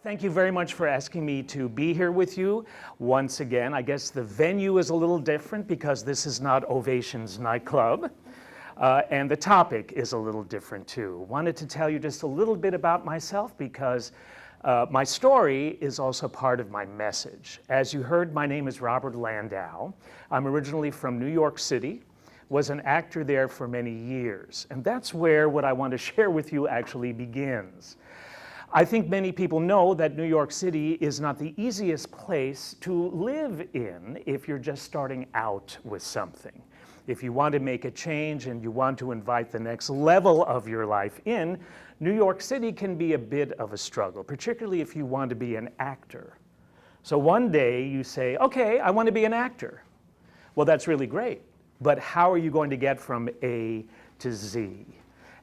Thank you very much for asking me to be here with you once again. I guess the venue is a little different because this is not Ovation's nightclub. And the topic is a little different too. Wanted to tell you just a little bit about myself because my story is also part of my message. As you heard, my name is Robert Landau. I'm originally from New York City, was an actor there for many years. And that's where what I want to share with you actually begins. I think many people know that New York City is not the easiest place to live in if you're just starting out with something. If you want to make a change and you want to invite the next level of your life in, New York City can be a bit of a struggle, particularly if you want to be an actor. So one day you say, okay, I want to be an actor. Well, that's really great, but how are you going to get from A to Z?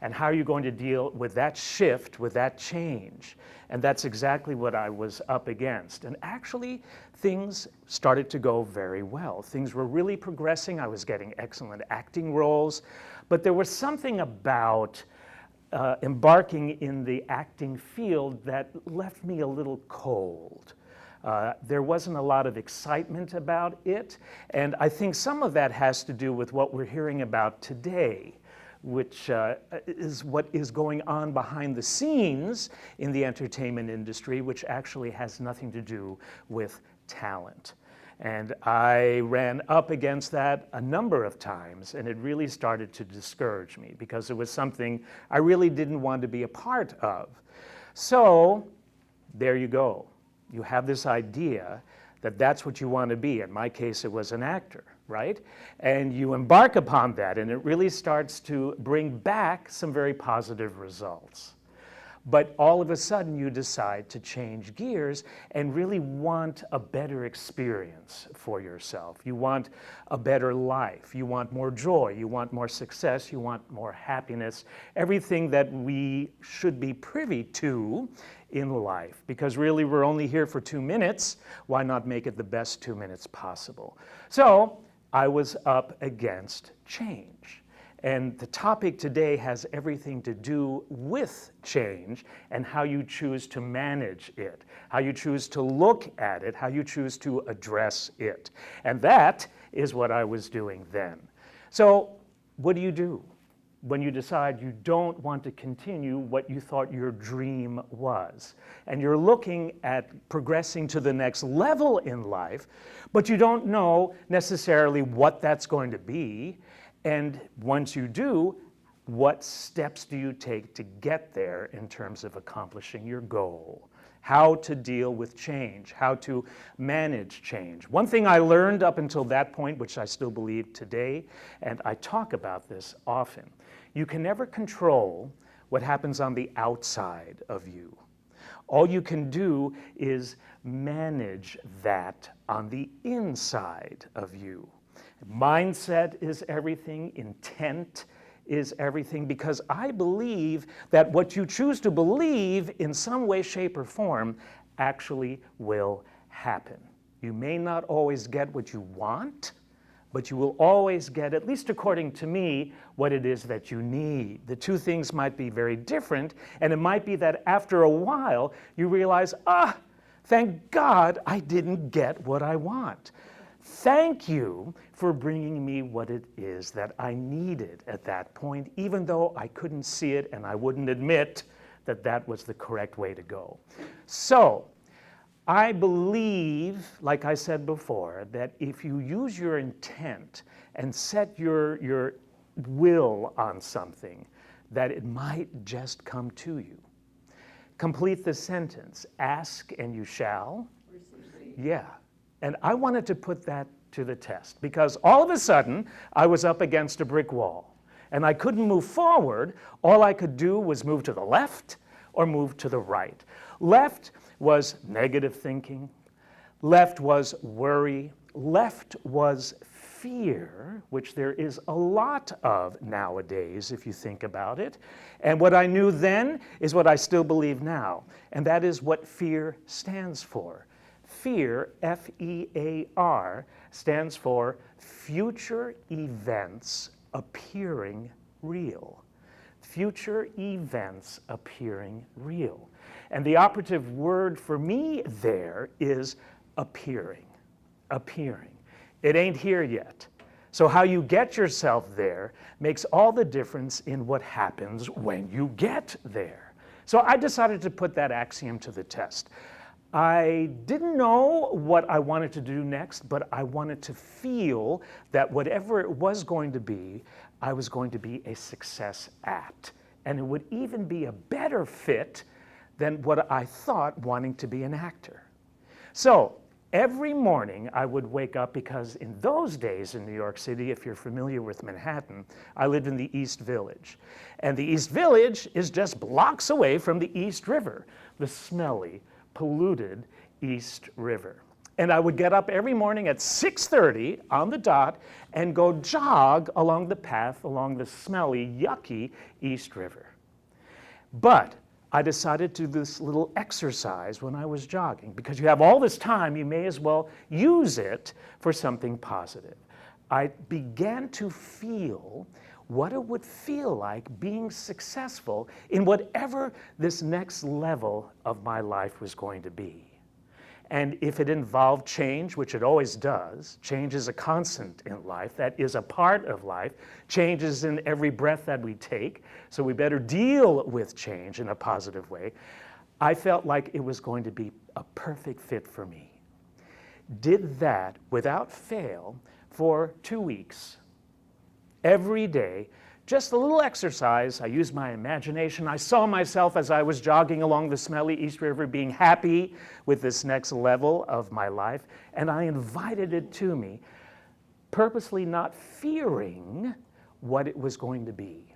And how are you going to deal with that shift, with that change? And that's exactly what I was up against. And actually, things started to go very well. Things were really progressing. I was getting excellent acting roles. But there was something about embarking in the acting field that left me a little cold. There wasn't a lot of excitement about it. And I think some of that has to do with what we're hearing about today, which is what is going on behind the scenes in the entertainment industry, which actually has nothing to do with talent. And I ran up against that a number of times, and it really started to discourage me because it was something I really didn't want to be a part of. So there you go. You have this idea that that's what you want to be. In my case, it was an actor, right? And you embark upon that, and it really starts to bring back some very positive results. But all of a sudden, you decide to change gears and really want a better experience for yourself. You want a better life. You want more joy. You want more success. You want more happiness. Everything that we should be privy to in life. Because really, we're only here for 2 minutes. Why not make it the best 2 minutes possible? So I was up against change. And the topic today has everything to do with change and how you choose to manage it, how you choose to look at it, how you choose to address it. And that is what I was doing then. So what do you do when you decide you don't want to continue what you thought your dream was? And you're looking at progressing to the next level in life, but you don't know necessarily what that's going to be. And once you do, what steps do you take to get there in terms of accomplishing your goal? How to deal with change, how to manage change. One thing I learned up until that point, which I still believe today, and I talk about this often, you can never control what happens on the outside of you. All you can do is manage that on the inside of you. Mindset is everything, intent is everything, because I believe that what you choose to believe in some way, shape, or form actually will happen. You may not always get what you want, but you will always get, at least according to me, what it is that you need. The two things might be very different, and it might be that after a while you realize, thank God I didn't get what I want. Thank you for bringing me what it is that I needed at that point, even though I couldn't see it and I wouldn't admit that that was the correct way to go. So I believe, like I said before, that if you use your intent and set your will on something, that it might just come to you. Complete the sentence, ask and you shall. Receive. Yeah. And I wanted to put that to the test because all of a sudden I was up against a brick wall and I couldn't move forward. All I could do was move to the left or move to the right. Left was negative thinking. Left was worry. Left was fear, which there is a lot of nowadays if you think about it. And what I knew then is what I still believe now, and that is what fear stands for. Fear, F-E-A-R, stands for future events appearing real. Future events appearing real. And the operative word for me there is appearing. Appearing. It ain't here yet. So how you get yourself there makes all the difference in what happens when you get there. So I decided to put that axiom to the test. I didn't know what I wanted to do next, but I wanted to feel that whatever it was going to be, I was going to be a success at. And it would even be a better fit than what I thought wanting to be an actor. So every morning I would wake up, because in those days in New York City, if you're familiar with Manhattan, I lived in the East Village. And the East Village is just blocks away from the East River, the smelly, polluted East River. And I would get up every morning at 6:30 on the dot and go jog along the path along the smelly, yucky East River. But I decided to do this little exercise when I was jogging, because you have all this time, you may as well use it for something positive. I began to feel what it would feel like being successful in whatever this next level of my life was going to be. And if it involved change, which it always does, change is a constant in life, that is a part of life, change is in every breath that we take, so we better deal with change in a positive way, I felt like it was going to be a perfect fit for me. Did that without fail for 2 weeks. Every day, just a little exercise. I used my imagination. I saw myself as I was jogging along the smelly East River being happy with this next level of my life, and I invited it to me, purposely not fearing what it was going to be.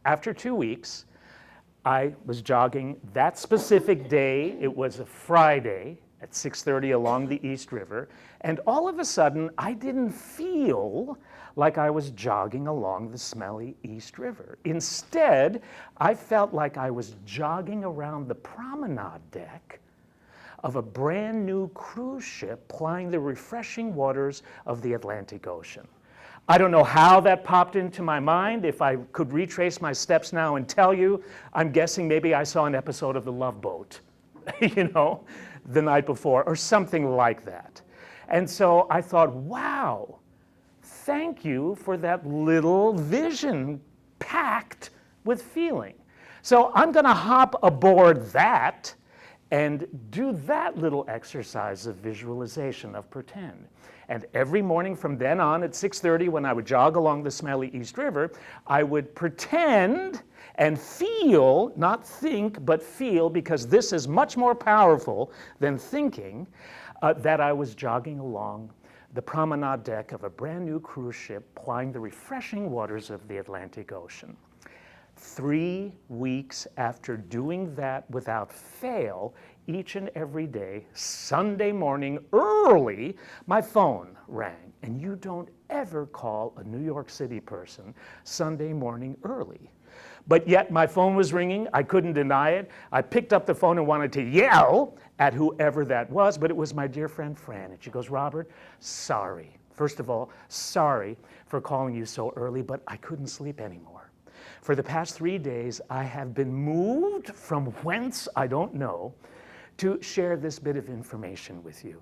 After 2 weeks, I was jogging that specific day. It was a Friday at 6:30 along the East River, and all of a sudden, I didn't feel like I was jogging along the smelly East River. Instead, I felt like I was jogging around the promenade deck of a brand new cruise ship plying the refreshing waters of the Atlantic Ocean. I don't know how that popped into my mind. If I could retrace my steps now and tell you, I'm guessing maybe I saw an episode of The Love Boat, the night before, or something like that. And so I thought, wow, thank you for that little vision packed with feeling. So I'm going to hop aboard that and do that little exercise of visualization, of pretend. And every morning from then on at 6:30, when I would jog along the smelly East River, I would pretend and feel, not think, but feel, because this is much more powerful than thinking, that I was jogging along the promenade deck of a brand new cruise ship plying the refreshing waters of the Atlantic Ocean. 3 weeks after doing that without fail, each and every day, Sunday morning early, my phone rang. And you don't ever call a New York City person Sunday morning early. But yet my phone was ringing. I couldn't deny it. I picked up the phone and wanted to yell at whoever that was, but it was my dear friend Fran. And she goes, Robert, sorry. First of all, sorry for calling you so early, but I couldn't sleep anymore. For the past 3 days, I have been moved from whence I don't know to share this bit of information with you.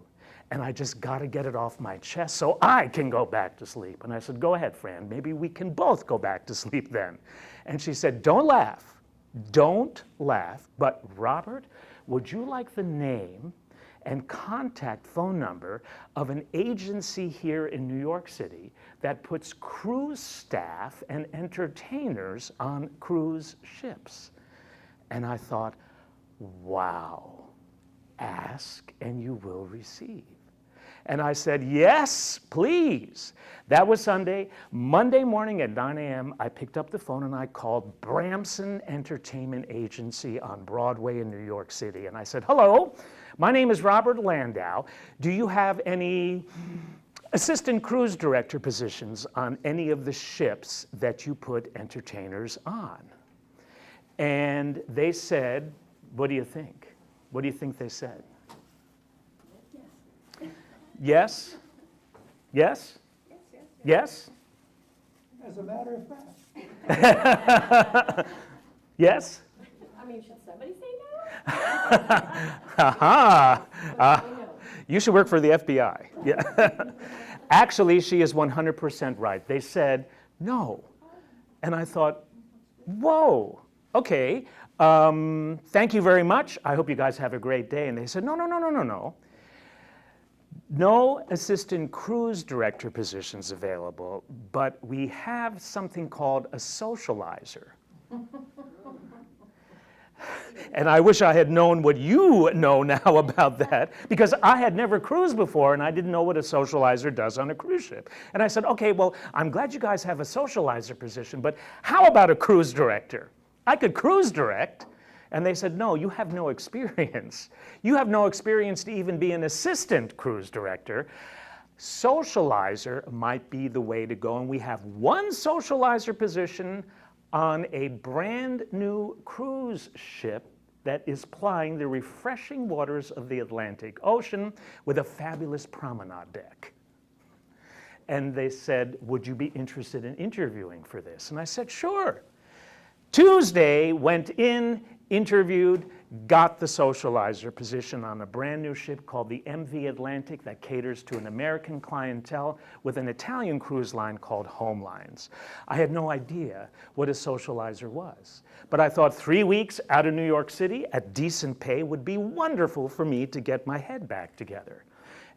And I just got to get it off my chest so I can go back to sleep. And I said, go ahead, Fran. Maybe we can both go back to sleep then. And she said, don't laugh. Don't laugh. But Robert, would you like the name and contact phone number of an agency here in New York City that puts cruise staff and entertainers on cruise ships? And I thought, wow, ask and you will receive. And I said, yes, please. That was Sunday. Monday morning at 9 a.m., I picked up the phone and I called Bramson Entertainment Agency on Broadway in New York City. And I said, hello, my name is Robert Landau. Do you have any assistant cruise director positions on any of the ships that you put entertainers on? And they said, what do you think? What do you think they said? Yes? Yes? Yes? As a matter of fact. Yes? I mean, should somebody say no? Aha! You should work for the FBI. Yeah. Actually, she is 100% right. They said no. And I thought, whoa, okay, thank you very much. I hope you guys have a great day. And they said, no, no, no, no, no, no. No assistant cruise director positions available, but we have something called a socializer. And I wish I had known what you know now about that, because I had never cruised before and I didn't know what a socializer does on a cruise ship. And I said, okay, well, I'm glad you guys have a socializer position, but how about a cruise director? I could cruise direct. And they said, no, you have no experience. You have no experience to even be an assistant cruise director. Socializer might be the way to go, and we have one socializer position on a brand new cruise ship that is plying the refreshing waters of the Atlantic Ocean with a fabulous promenade deck. And they said, would you be interested in interviewing for this? And I said, sure. Tuesday, went in, interviewed, got the socializer position on a brand new ship called the MV Atlantic that caters to an American clientele with an Italian cruise line called Home Lines. I had no idea what a socializer was, but I thought 3 weeks out of New York City at decent pay would be wonderful for me to get my head back together.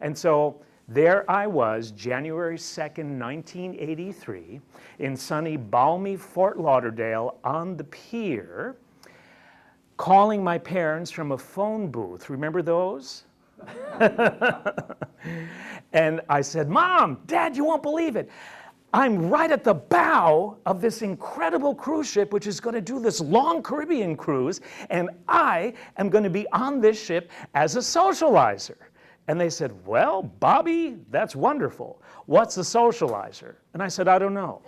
And so there I was, January 2nd, 1983, in sunny, balmy Fort Lauderdale on the pier, calling my parents from a phone booth. Remember those? And I said, Mom, Dad, you won't believe it. I'm right at the bow of this incredible cruise ship, which is going to do this long Caribbean cruise, and I am going to be on this ship as a socializer. And they said, well, Bobby, that's wonderful. What's a socializer? And I said, I don't know.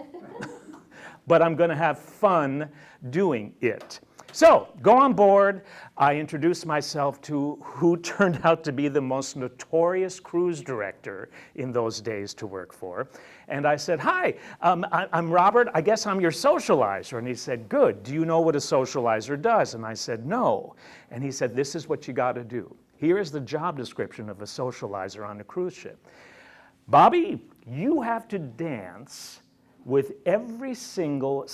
But I'm going to have fun doing it. So, go on board. I introduced myself to who turned out to be the most notorious cruise director in those days to work for. And I said, hi, I'm Robert. I guess I'm your socializer. And he said, good. Do you know what a socializer does? And I said, no. And he said, this is what you got to do. Here is the job description of a socializer on a cruise ship. Bobby, you have to dance with every single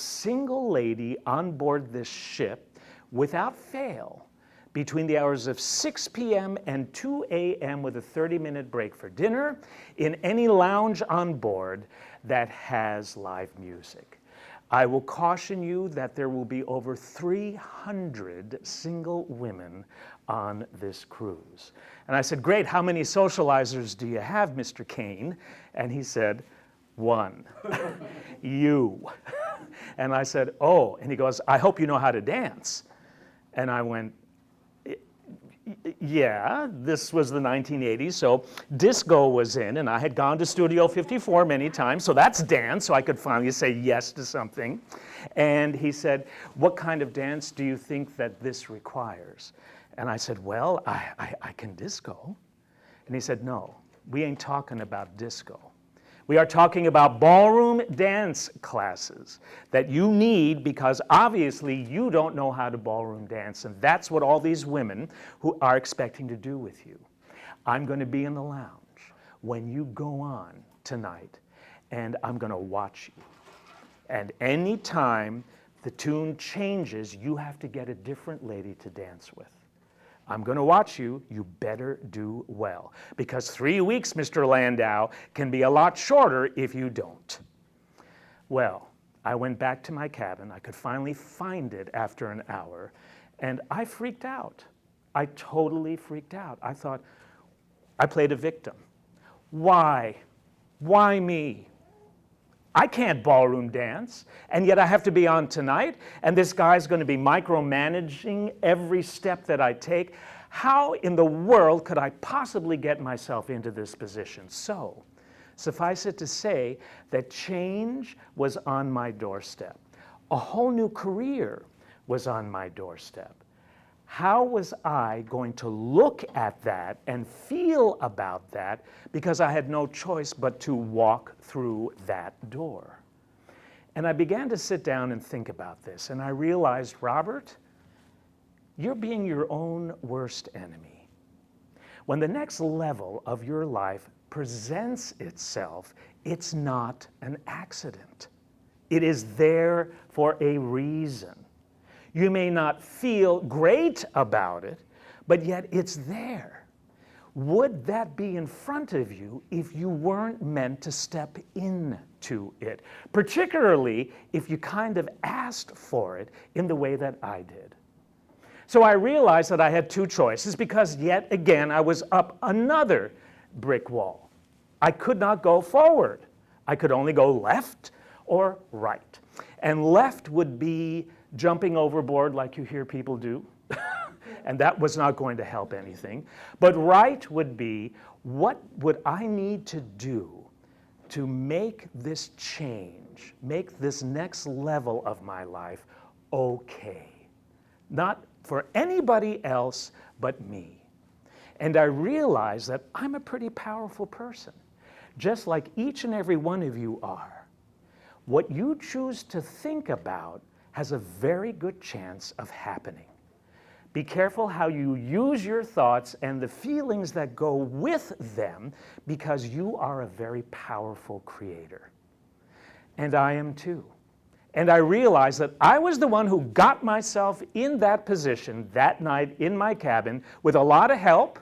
lady on board this ship without fail between the hours of 6 p.m. and 2 a.m. with a 30-minute break for dinner in any lounge on board that has live music. I will caution you that there will be over 300 single women on this cruise. And I said, great, how many socializers do you have, Mr. Kane? And he said, one. You. And I said, oh. And he goes, I hope you know how to dance. And I went, yeah, this was the 1980s, so disco was in, and I had gone to Studio 54 many times, so that's dance, so I could finally say yes to something. And he said, what kind of dance do you think that this requires? And I said, well, I can disco. And he said, no, we ain't talking about disco. We are talking about ballroom dance classes that you need because obviously you don't know how to ballroom dance, and that's what all these women who are expecting to do with you. I'm going to be in the lounge when you go on tonight, and I'm going to watch you. And any time the tune changes, you have to get a different lady to dance with. I'm going to watch you. You better do well. Because 3 weeks, Mr. Landau, can be a lot shorter if you don't. Well, I went back to my cabin. I could finally find it after an hour. And I freaked out. I totally freaked out. I thought, I played a victim. Why? Why me? I can't ballroom dance, and yet I have to be on tonight, and this guy's going to be micromanaging every step that I take. How in the world could I possibly get myself into this position? So, suffice it to say that change was on my doorstep. A whole new career was on my doorstep. How was I going to look at that and feel about that because I had no choice but to walk through that door? And I began to sit down and think about this, and I realized, Robert, you're being your own worst enemy. When the next level of your life presents itself, it's not an accident. It is there for a reason. You may not feel great about it, but yet it's there. Would that be in front of you if you weren't meant to step into it? Particularly if you kind of asked for it in the way that I did. So I realized that I had two choices because yet again I was up another brick wall. I could not go forward. I could only go left or right. And left would be jumping overboard like you hear people do. And that was not going to help anything. But right would be, what would I need to do to make this change, make this next level of my life okay? Not for anybody else but me. And I realized that I'm a pretty powerful person, just like each and every one of you are. What you choose to think about has a very good chance of happening. Be careful how you use your thoughts and the feelings that go with them, because you are a very powerful creator. And I am too. And I realized that I was the one who got myself in that position that night in my cabin with a lot of help.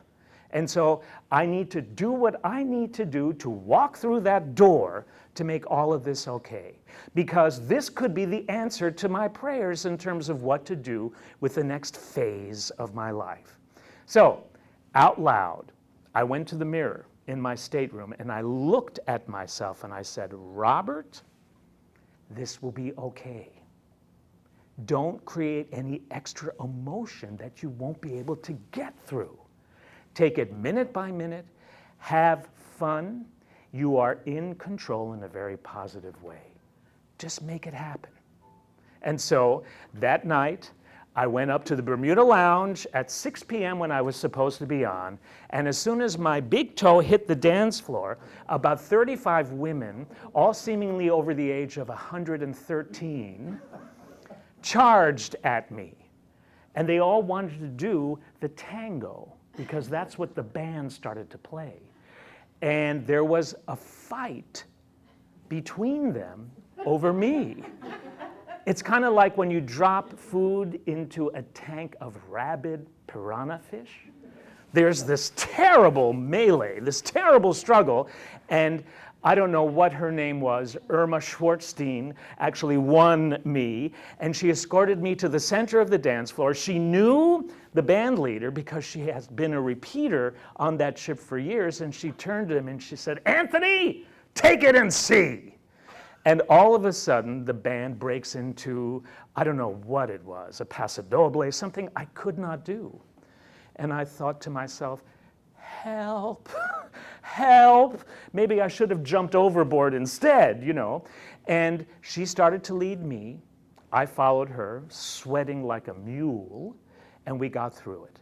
And so I need to do what I need to do to walk through that door to make all of this okay. Because this could be the answer to my prayers in terms of what to do with the next phase of my life. So, out loud, I went to the mirror in my stateroom and I looked at myself and I said, Robert, this will be okay. Don't create any extra emotion that you won't be able to get through. Take it minute by minute, have fun. You are in control in a very positive way. Just make it happen. And so that night, I went up to the Bermuda Lounge at 6 p.m. when I was supposed to be on, and as soon as my big toe hit the dance floor, about 35 women, all seemingly over the age of 113, charged at me. And they all wanted to do the tango, because that's what the band started to play. And there was a fight between them over me. It's kind of like when you drop food into a tank of rabid piranha fish. There's this terrible melee, this terrible struggle, and I don't know what her name was. Irma Schwartzstein actually won me, and she escorted me to the center of the dance floor. She knew the band leader because she has been a repeater on that ship for years, and she turned to him and she said, Anthony, take it and see. And all of a sudden, the band breaks into, I don't know what it was, a paso doble, something I could not do. And I thought to myself, help, help. Maybe I should have jumped overboard instead, you know. And she started to lead me. I followed her, sweating like a mule, and we got through it.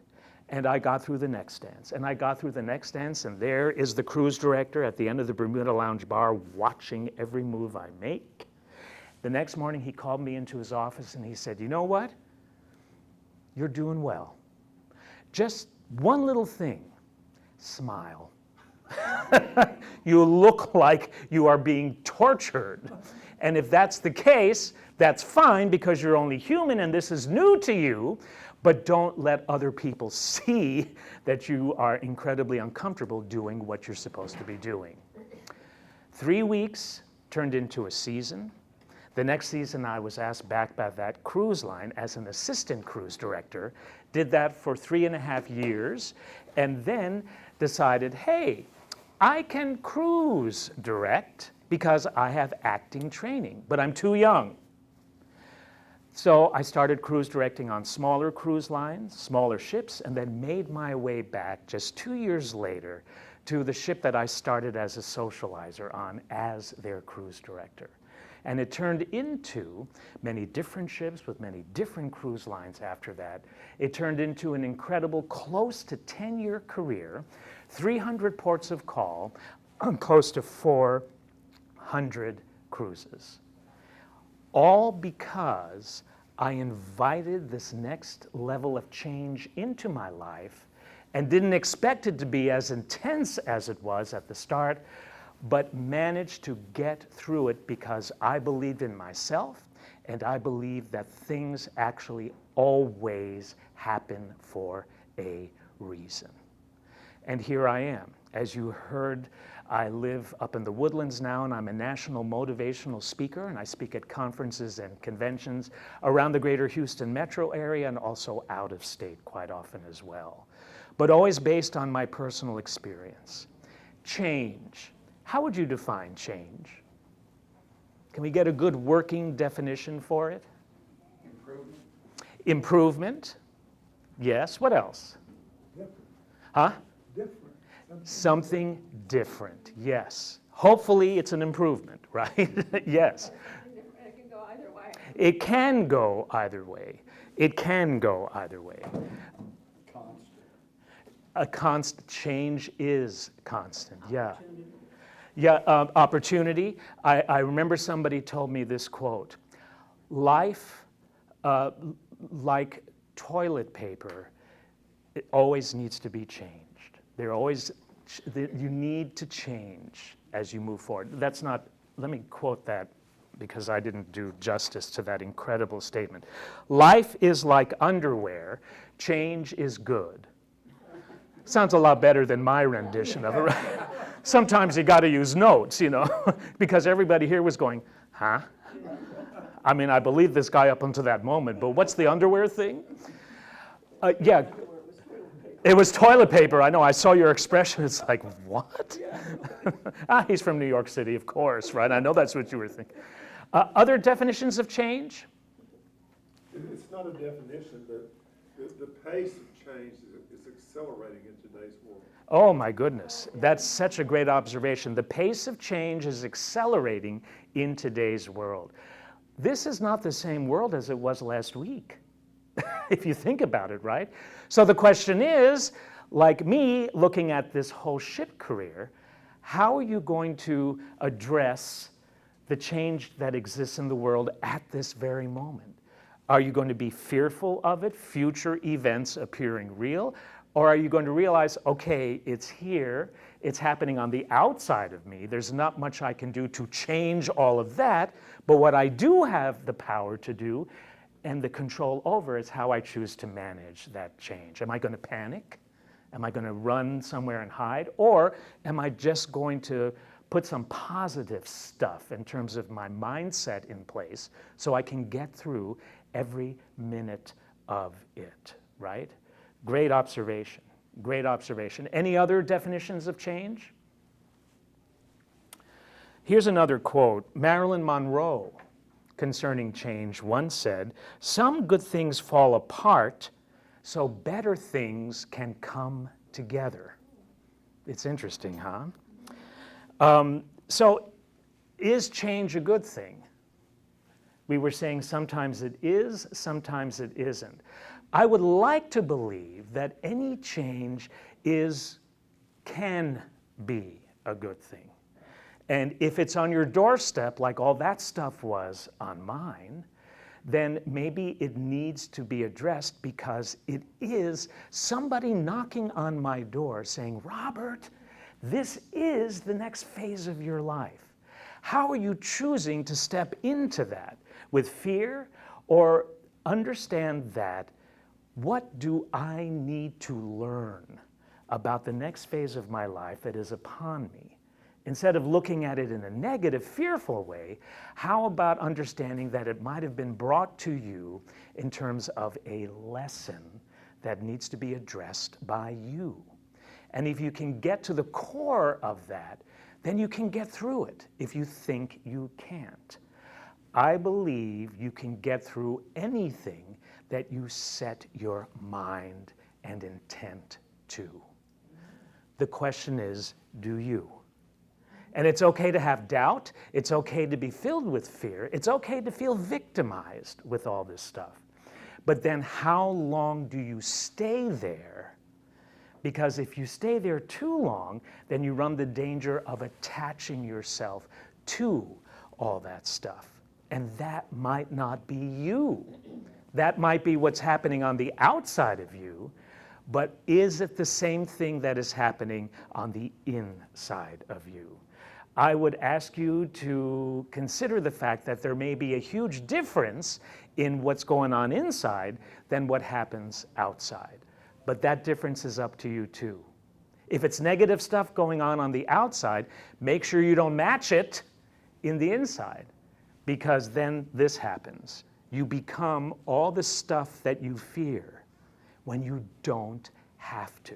And I got through the next dance, and I got through the next dance, and there is the cruise director at the end of the Bermuda Lounge bar watching every move I make. The next morning, he called me into his office, and he said, you know what? You're doing well. Just one little thing. Smile. You look like you are being tortured. And if that's the case, that's fine because you're only human and this is new to you, but don't let other people see that you are incredibly uncomfortable doing what you're supposed to be doing. 3 weeks turned into a season. The next season I was asked back by that cruise line as an assistant cruise director, did that for 3.5 years, and then decided, hey, I can cruise direct because I have acting training, but I'm too young. So I started cruise directing on smaller cruise lines, smaller ships, and then made my way back just 2 years later to the ship that I started as a socializer on as their cruise director. And it turned into many different ships with many different cruise lines after that. It turned into an incredible close to 10-year career, 300 ports of call, close to 400 cruises. All because I invited this next level of change into my life and didn't expect it to be as intense as it was at the start, but managed to get through it because I believed in myself and I believed that things actually always happen for a reason. And here I am. As you heard, I live up in the Woodlands now, and I'm a national motivational speaker, and I speak at conferences and conventions around the greater Houston metro area and also out of state quite often as well, but always based on my personal experience. Change. How would you define change? Can we get a good working definition for it? Improvement. Improvement. Yes. What else? Different. Huh? Different. Something different. Yes. Hopefully it's an improvement, right? Yes. It can go either way. It can go either way. It can go either way. Constant. A constant change is constant. Yeah. Yeah, opportunity. I remember somebody told me this quote: life, like toilet paper, it always needs to be changed. You need to change as you move forward. That's not, let me quote that because I didn't do justice to that incredible statement. Life is like underwear, change is good. Sounds a lot better than my rendition of it, right? Sometimes you got to use notes, because everybody here was going, huh? I mean, I believe this guy up until that moment, but what's the underwear thing? Yeah, it was toilet paper. I know, I saw your expression. It's like, what? He's from New York City, of course, right? I know that's what you were thinking. Other definitions of change? It's not a definition, but the pace of change is accelerating in today's world. Oh my goodness, that's such a great observation. The pace of change is accelerating in today's world. This is not the same world as it was last week, if you think about it, right? So the question is, like me looking at this whole ship career, how are you going to address the change that exists in the world at this very moment? Are you going to be fearful of it, future events appearing real? Or are you going to realize, okay, it's here, it's happening on the outside of me, there's not much I can do to change all of that, but what I do have the power to do and the control over is how I choose to manage that change. Am I going to panic? Am I going to run somewhere and hide? Or am I just going to put some positive stuff in terms of my mindset in place so I can get through every minute of it, right? Great observation, great observation. Any other definitions of change? Here's another quote. Marilyn Monroe, concerning change, once said, "Some good things fall apart so better things can come together." It's interesting, huh? So is change a good thing? We were saying sometimes it is, sometimes it isn't. I would like to believe that any change can be a good thing. And if it's on your doorstep, like all that stuff was on mine, then maybe it needs to be addressed because it is somebody knocking on my door saying, "Robert, this is the next phase of your life. How are you choosing to step into that? With fear, or understand that what do I need to learn about the next phase of my life that is upon me? Instead of looking at it in a negative, fearful way, how about understanding that it might have been brought to you in terms of a lesson that needs to be addressed by you? And if you can get to the core of that, then you can get through it if you think you can't. I believe you can get through anything that you set your mind and intent to. The question is, do you? And it's okay to have doubt. It's okay to be filled with fear. It's okay to feel victimized with all this stuff. But then how long do you stay there? Because if you stay there too long, then you run the danger of attaching yourself to all that stuff. And that might not be you. That might be what's happening on the outside of you, but is it the same thing that is happening on the inside of you? I would ask you to consider the fact that there may be a huge difference in what's going on inside than what happens outside. But that difference is up to you too. If it's negative stuff going on the outside, make sure you don't match it in the inside, because then this happens. You become all the stuff that you fear when you don't have to.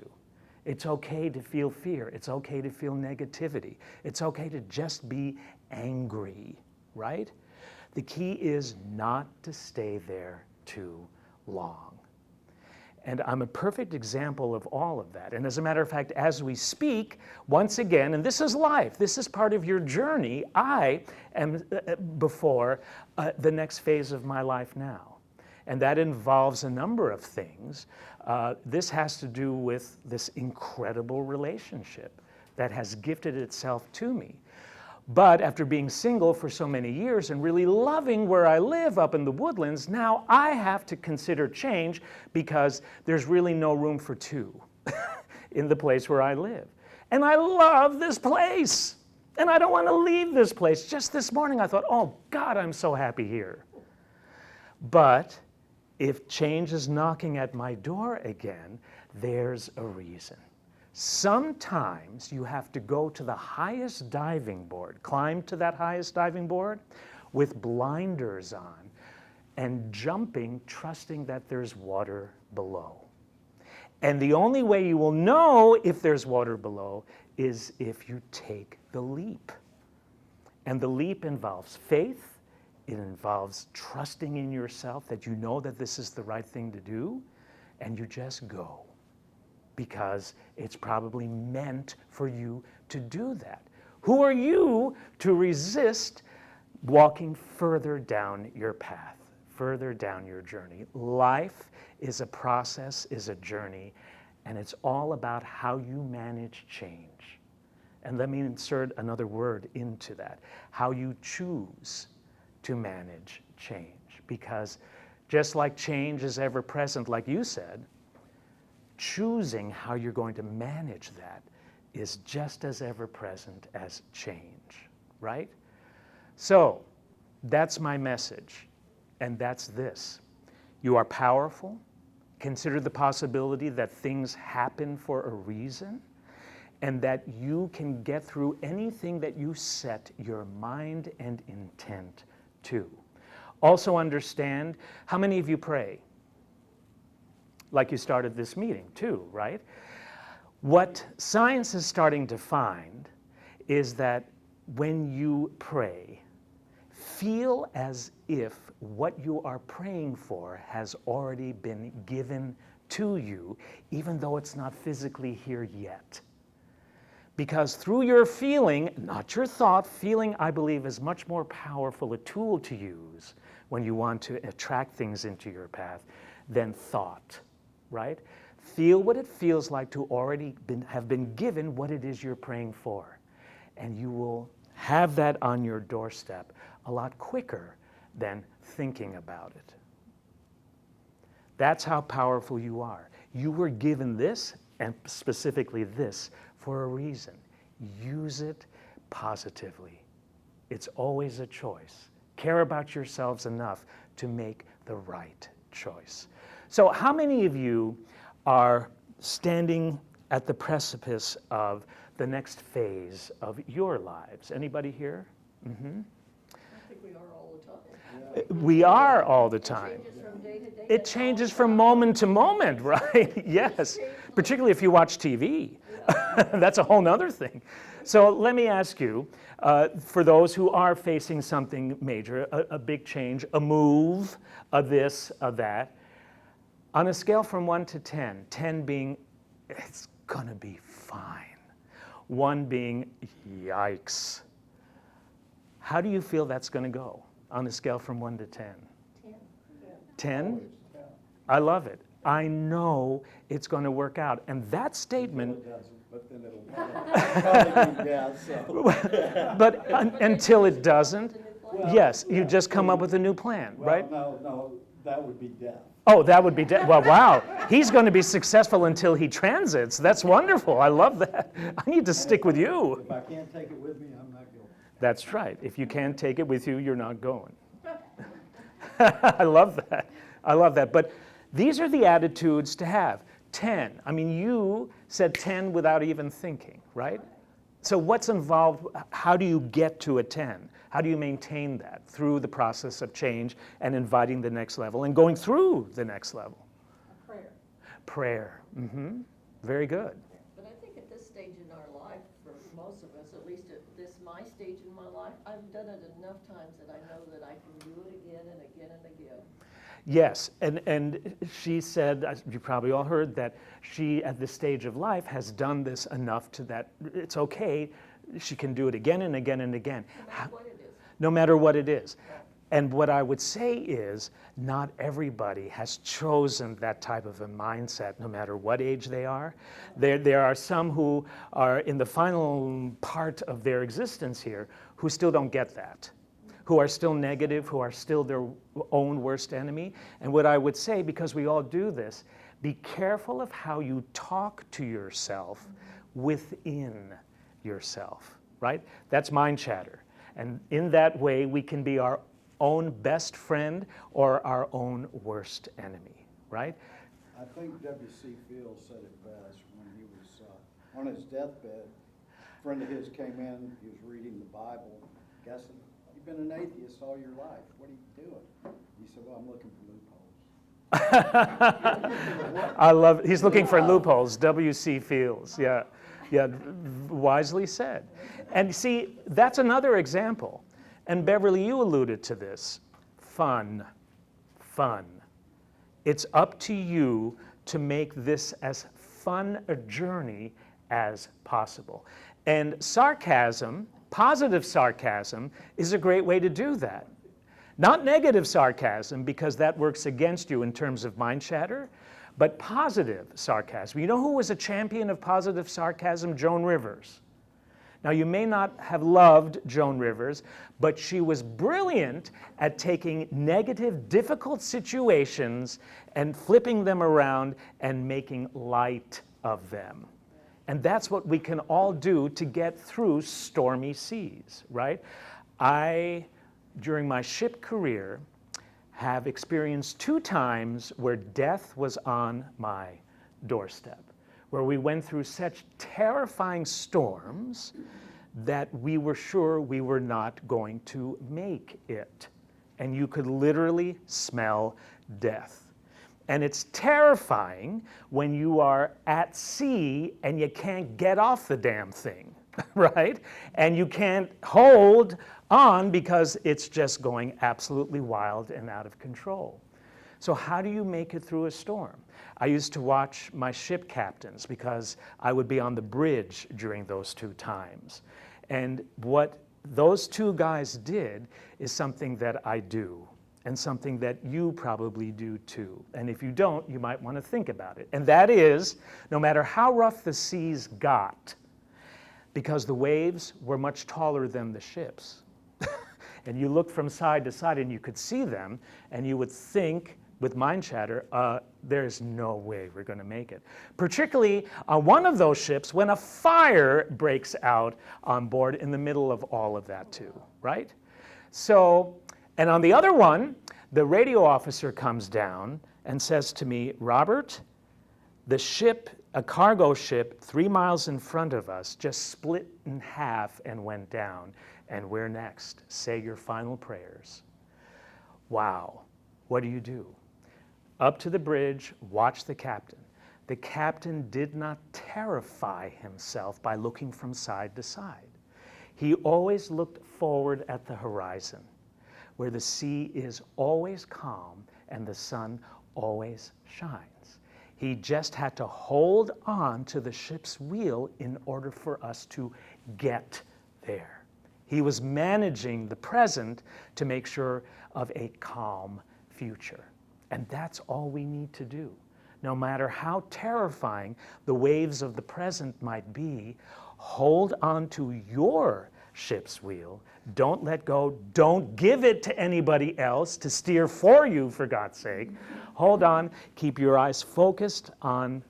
It's okay to feel fear. It's okay to feel negativity. It's okay to just be angry, right? The key is not to stay there too long. And I'm a perfect example of all of that. And as a matter of fact, as we speak, once again, and this is life, this is part of your journey, I am before the next phase of my life now. And that involves a number of things. This has to do with this incredible relationship that has gifted itself to me. But after being single for so many years and really loving where I live up in the Woodlands, now I have to consider change because there's really no room for two in the place where I live. And I love this place. And I don't want to leave this place. Just this morning I thought, oh God, I'm so happy here. But if change is knocking at my door again, there's a reason. Sometimes you have to go to the highest diving board, climb to that highest diving board with blinders on and jumping, trusting that there's water below. And the only way you will know if there's water below is if you take the leap. And the leap involves faith. It involves trusting in yourself that you know that this is the right thing to do, and you just go. Because it's probably meant for you to do that. Who are you to resist walking further down your path, further down your journey? Life is a process, is a journey, and it's all about how you manage change. And let me insert another word into that, how you choose to manage change. Because just like change is ever present, like you said, choosing how you're going to manage that is just as ever present as change, right? So that's my message, and that's this. You are powerful. Consider the possibility that things happen for a reason, and that you can get through anything that you set your mind and intent to. Also understand, how many of you pray? Like you started this meeting too, right? What science is starting to find is that when you pray, feel as if what you are praying for has already been given to you, even though it's not physically here yet. Because through your feeling, not your thought, feeling, I believe, is much more powerful a tool to use when you want to attract things into your path than thought. Right? Feel what it feels like to already have been given what it is you're praying for. And you will have that on your doorstep a lot quicker than thinking about it. That's how powerful you are. You were given this, and specifically this, for a reason. Use it positively. It's always a choice. Care about yourselves enough to make the right choice. So how many of you are standing at the precipice of the next phase of your lives? Anybody here? Mm-hmm. I think we are all the time. We are all the time. It changes from day to day. It changes from moment to moment, right? Yes, particularly if you watch TV. That's a whole nother thing. So let me ask you, for those who are facing something major, a big change, a move, a this, a that, on a scale from 1 to 10, 10 being, it's gonna be fine, 1 being, yikes. How do you feel that's gonna go on a scale from 1 to 10? 10? I love it. I know it's gonna work out. And that statement, It doesn't, but then it'll probably be bad, so. but until it doesn't, Well, Yes, you yeah, just come so up with a new plan, well, right? No, that would be death. Oh, that would be, well, wow. He's going to be successful until he transits. That's wonderful. I love that. I need to stick with you. If I can't take it with me, I'm not going. That's right. If you can't take it with you, you're not going. I love that. I love that. But these are the attitudes to have. 10. I mean, you said 10 without even thinking, right? So what's involved? How do you get to a 10? How do you maintain that through the process of change and inviting the next level and going through the next level? A prayer. Prayer. Very good. But I think at this stage in our life, for most of us, at least at this my stage in my life, I've done it enough times that I know that I can do it again and again and again. Yes, and she said, you probably all heard that she, at this stage of life, has done this enough to that it's okay. She can do it again and again and again. No matter what it is. No matter what it is. And what I would say is, not everybody has chosen that type of a mindset, no matter what age they are. There are some who are in the final part of their existence here who still don't get that, who are still negative, who are still their own worst enemy. And what I would say, because we all do this, be careful of how you talk to yourself within yourself, right? That's mind chatter. And in that way, we can be our own best friend or our own worst enemy, right? I think W.C. Fields said it best when he was on his deathbed. A friend of his came in, he was reading the Bible, guessing, you've been an atheist all your life, what are you doing? He said, well, I'm looking for loopholes. I love it. He's looking for loopholes, W.C. Fields, yeah. Yeah, wisely said. And see, that's another example. And Beverly, you alluded to this. Fun. It's up to you to make this as fun a journey as possible. And sarcasm, positive sarcasm, is a great way to do that. Not negative sarcasm, because that works against you in terms of mind chatter, but positive sarcasm. You know who was a champion of positive sarcasm? Joan Rivers. Now, you may not have loved Joan Rivers, but she was brilliant at taking negative, difficult situations and flipping them around and making light of them. And that's what we can all do to get through stormy seas, right? I, during my ship career, have experienced 2 times where death was on my doorstep, where we went through such terrifying storms that we were sure we were not going to make it. And you could literally smell death. And it's terrifying when you are at sea and you can't get off the damn thing, right? And you can't hold on because it's just going absolutely wild and out of control. So how do you make it through a storm? I used to watch my ship captains because I would be on the bridge during those 2 times. And what those 2 guys did is something that I do, and something that you probably do too. And if you don't, you might want to think about it. And that is, no matter how rough the seas got, because the waves were much taller than the ships, and you looked from side to side and you could see them, and you would think, with mind chatter, there's no way we're going to make it. Particularly on one of those ships when a fire breaks out on board in the middle of all of that too, right? So, and on the other one, the radio officer comes down and says to me, Robert, the ship, a cargo ship 3 miles in front of us, just split in half and went down, and we're next. Say your final prayers. Wow, what do? Up to the bridge, watch the captain. The captain did not terrify himself by looking from side to side. He always looked forward at the horizon, where the sea is always calm and the sun always shines. He just had to hold on to the ship's wheel in order for us to get there. He was managing the present to make sure of a calm future. And that's all we need to do. No matter how terrifying the waves of the present might be, hold on to your ship's wheel. Don't let go. Don't give it to anybody else to steer for you, for God's sake. Hold on. Keep your eyes focused on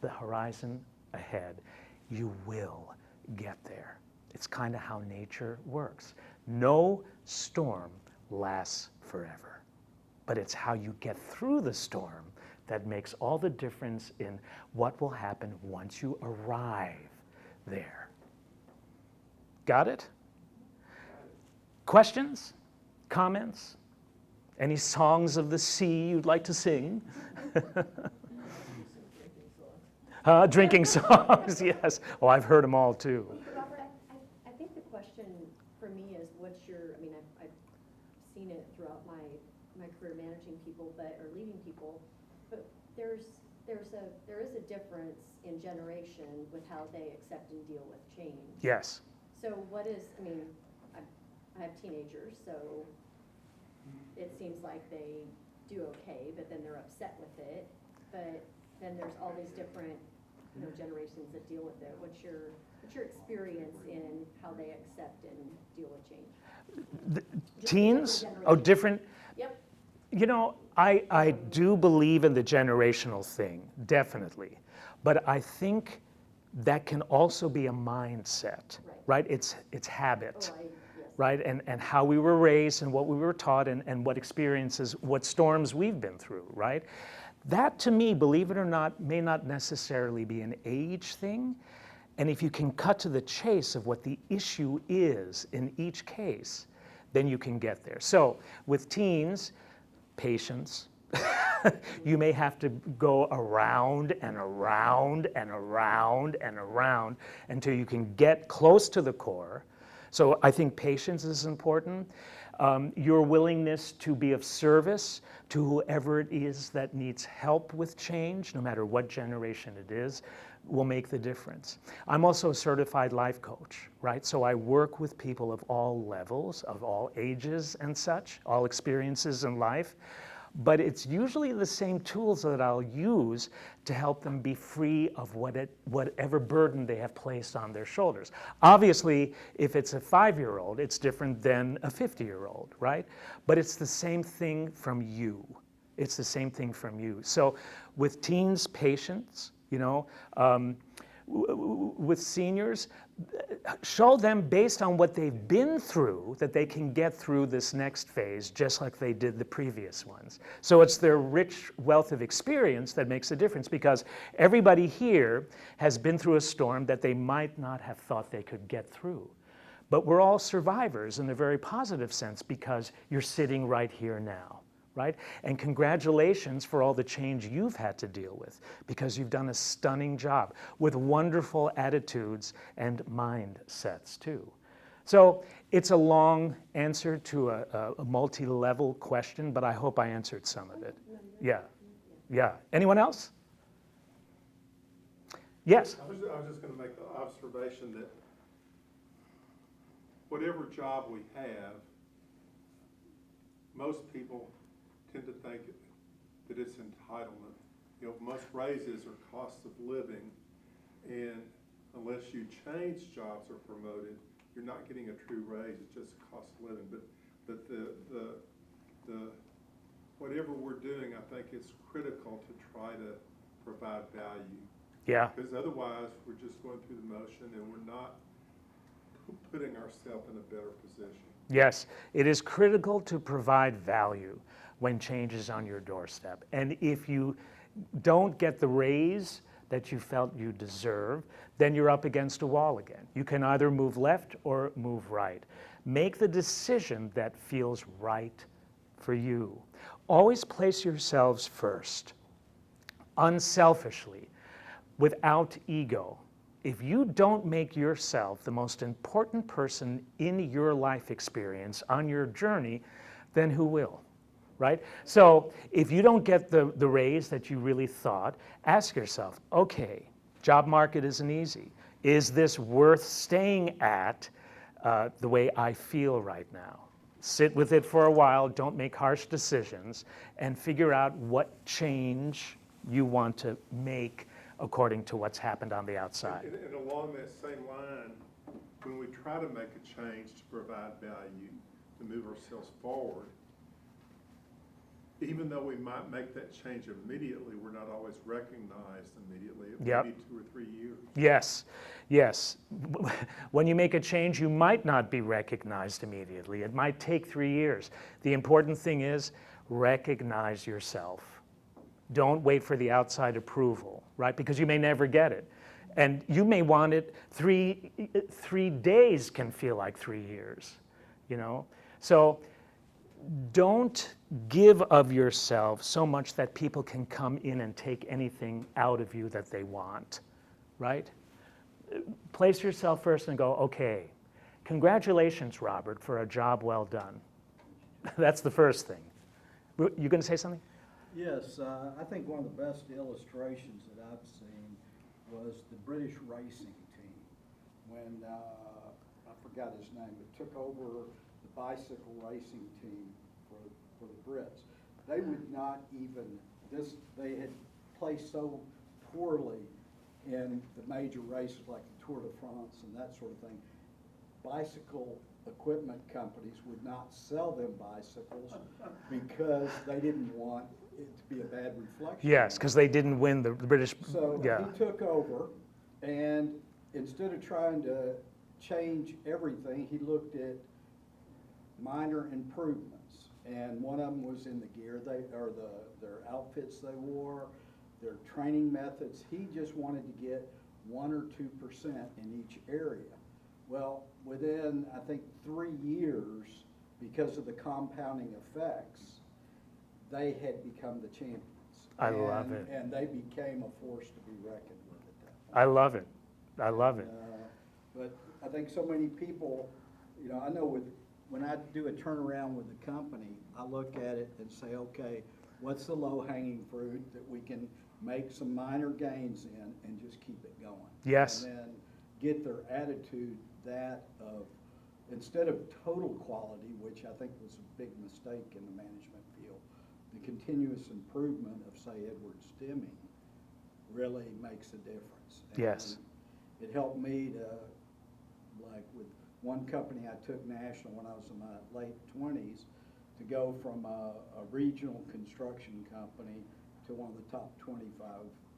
the horizon ahead. You will get there. It's kind of how nature works. No storm lasts forever, but it's how you get through the storm that makes all the difference in what will happen once you arrive there. Got it? Questions? Comments? Any songs of the sea you'd like to sing? Drinking songs, yes. Oh, I've heard them all too. Robert, I think the question for me is what's your, I mean, I've seen it throughout my career managing people, or leading people, but there is a difference in generation with how they accept and deal with change. Yes. So what is, I mean, I have teenagers, so it seems like they do okay, but then they're upset with it. But then there's all these different, generations that deal with it. What's your experience in how they accept and deal with change? Teens? Oh, different? Yep. I do believe in the generational thing, definitely. But I think that can also be a mindset, right? It's habit, Yes. right? And how we were raised and what we were taught and what experiences, what storms we've been through, right? That, to me, believe it or not, may not necessarily be an age thing. And if you can cut to the chase of what the issue is in each case, then you can get there. So with teens, patience. You may have to go around and around and around and around until you can get close to the core. So I think patience is important. Your willingness to be of service to whoever it is that needs help with change, no matter what generation it is, will make the difference. I'm also a certified life coach, right? So I work with people of all levels, of all ages and such, all experiences in life. But it's usually the same tools that I'll use to help them be free of whatever burden they have placed on their shoulders. Obviously, if it's a 5-year-old, it's different than a 50-year-old, right? But it's the same thing from you. It's the same thing from you. So with teens, patience, with seniors, show them based on what they've been through that they can get through this next phase just like they did the previous ones. So it's their rich wealth of experience that makes a difference, because everybody here has been through a storm that they might not have thought they could get through. But we're all survivors in a very positive sense because you're sitting right here now. Right? And congratulations for all the change you've had to deal with, because you've done a stunning job with wonderful attitudes and mindsets too. So it's a long answer to a multi-level question, but I hope I answered some of it. Yeah. Yeah. Anyone else? Yes? I was just gonna make the observation that whatever job we have, most people tend to think that it's entitlement. Most raises are costs of living, and unless you change jobs or promoted, you're not getting a true raise. It's just cost of living. But the whatever we're doing, I think it's critical to try to provide value. Yeah. Because otherwise, we're just going through the motion and we're not putting ourselves in a better position. Yes, it is critical to provide value when change is on your doorstep. And if you don't get the raise that you felt you deserve, then you're up against a wall again. You can either move left or move right. Make the decision that feels right for you. Always place yourselves first, unselfishly, without ego. If you don't make yourself the most important person in your life experience on your journey, then who will? Right? So if you don't get the raise that you really thought, ask yourself, okay, job market isn't easy. Is this worth staying at the way I feel right now? Sit with it for a while, don't make harsh decisions, and figure out what change you want to make according to what's happened on the outside. And along that same line, when we try to make a change to provide value, to move ourselves forward, even though we might make that change immediately, we're not always recognized immediately. It Yep. may be 2 or 3 years. Yes, yes. When you make a change, you might not be recognized immediately. It might take 3 years. The important thing is recognize yourself. Don't wait for the outside approval, right? Because you may never get it. And you may want it, 3 days can feel like 3 years, you know? So don't give of yourself so much that people can come in and take anything out of you that they want, right? Place yourself first and go, okay, congratulations, Robert, for a job well done. That's the first thing. You going to say something? Yes, I think one of the best illustrations that I've seen was the British racing team. When, I forgot his name, but took over the bicycle racing team for the Brits. They would not even, they had placed so poorly in the major races like the Tour de France and that sort of thing. Bicycle equipment companies would not sell them bicycles because they didn't want it to be a bad reflection. Yes, because they didn't win the British, So yeah. he took over, and instead of trying to change everything, he looked at minor improvements. And one of them was in the gear their outfits they wore, their training methods. He just wanted to get 1 or 2% in each area. Well, within, I think, 3 years, because of the compounding effects, they had become the champions. I love it. And they became a force to be reckoned with at that point. I love it. I love it. But I think so many people, you know, I know when I do a turnaround with the company, I look at it and say, okay, what's the low-hanging fruit that we can make some minor gains in and just keep it going? Yes. And then get their attitude that of, instead of total quality, which I think was a big mistake in the management field, the continuous improvement of, say, Edward Stimming really makes a difference. Yes. And it helped me to, like with one company I took national when I was in my late 20s, to go from a regional construction company to one of the top 25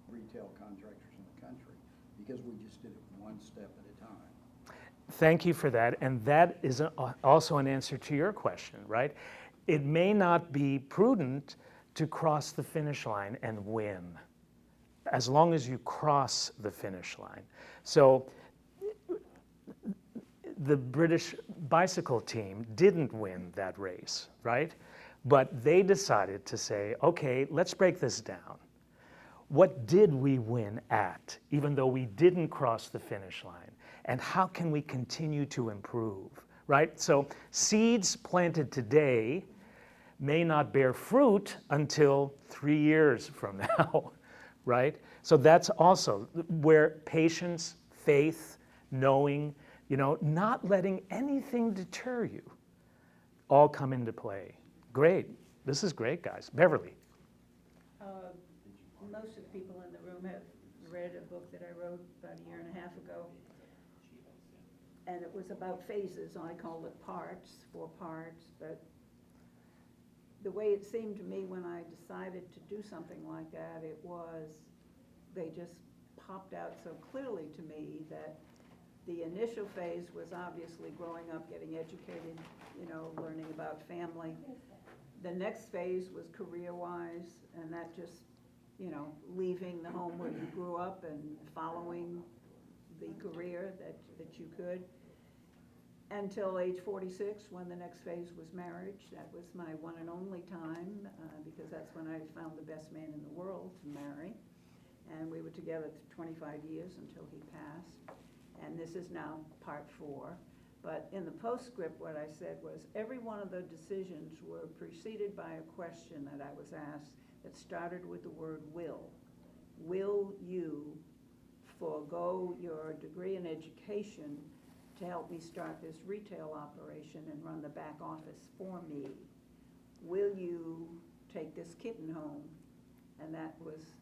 retail contractors in the country, because we just did it one step at a time. Thank you for that. And that is also an answer to your question, right? It may not be prudent to cross the finish line and win, as long as you cross the finish line. So the British bicycle team didn't win that race, right? But they decided to say, okay, let's break this down. What did we win at, even though we didn't cross the finish line? And how can we continue to improve, right? So seeds planted today may not bear fruit until 3 years from now, right? So that's also where patience, faith, knowing, you know, not letting anything deter you, all come into play. Great. This is great, guys. Beverly. Most of the people in the room have read a book that I wrote about 1.5 years ago. And it was about phases. I called it parts, 4 parts. But the way it seemed to me when I decided to do something like that, it was, they just popped out so clearly to me that the initial phase was obviously growing up, getting educated, you know, learning about family. The next phase was career-wise, and that just, you know, leaving the home where you grew up and following the career that you could. Until age 46, when the next phase was marriage. That was my one and only time, because that's when I found the best man in the world to marry. And we were together 25 years until he passed. And this is now part 4. But in the postscript, what I said was, every one of the decisions were preceded by a question that I was asked that started with the word will. Will you forego your degree in education to help me start this retail operation and run the back office for me? Will you take this kitten home and that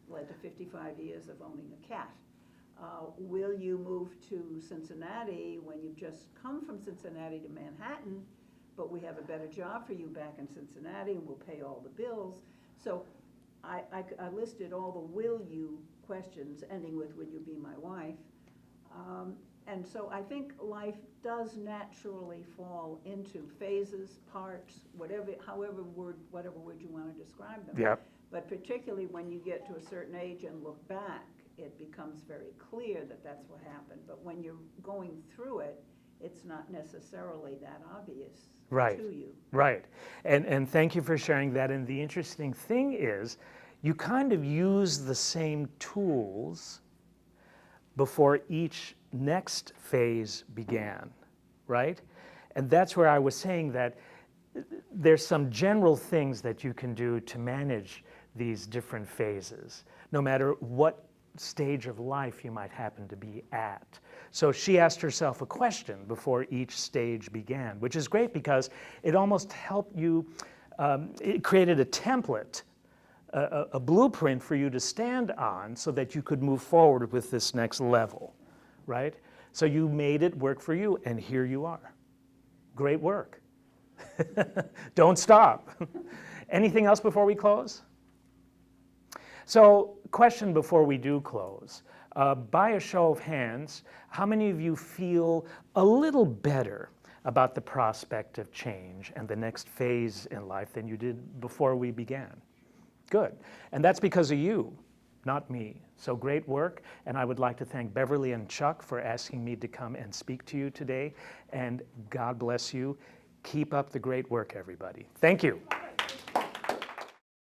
led to 55 years of owning a cat. Will you move to Cincinnati when you've just come from Cincinnati to Manhattan, but we have a better job for you back in Cincinnati and we'll pay all the bills? So I listed all the will you questions, ending with will you be my wife? And so I think life does naturally fall into phases, parts, whatever word you want to describe them. Yep. But particularly when you get to a certain age and look back, it becomes very clear that that's what happened. But when you're going through it, it's not necessarily that obvious Right. to you. Right. And thank you for sharing that. And the interesting thing is, you kind of use the same tools before each next phase began, right? And that's where I was saying that there's some general things that you can do to manage these different phases, no matter what stage of life you might happen to be at. So she asked herself a question before each stage began, which is great because it almost helped you, it created a template, a blueprint for you to stand on so that you could move forward with this next level, right? So you made it work for you, and here you are. Great work. Don't stop. Anything else before we close? So, question before we do close. By a show of hands, how many of you feel a little better about the prospect of change and the next phase in life than you did before we began? Good. And that's because of you, not me. So great work. And I would like to thank Beverly and Chuck for asking me to come and speak to you today. And God bless you. Keep up the great work, everybody. Thank you.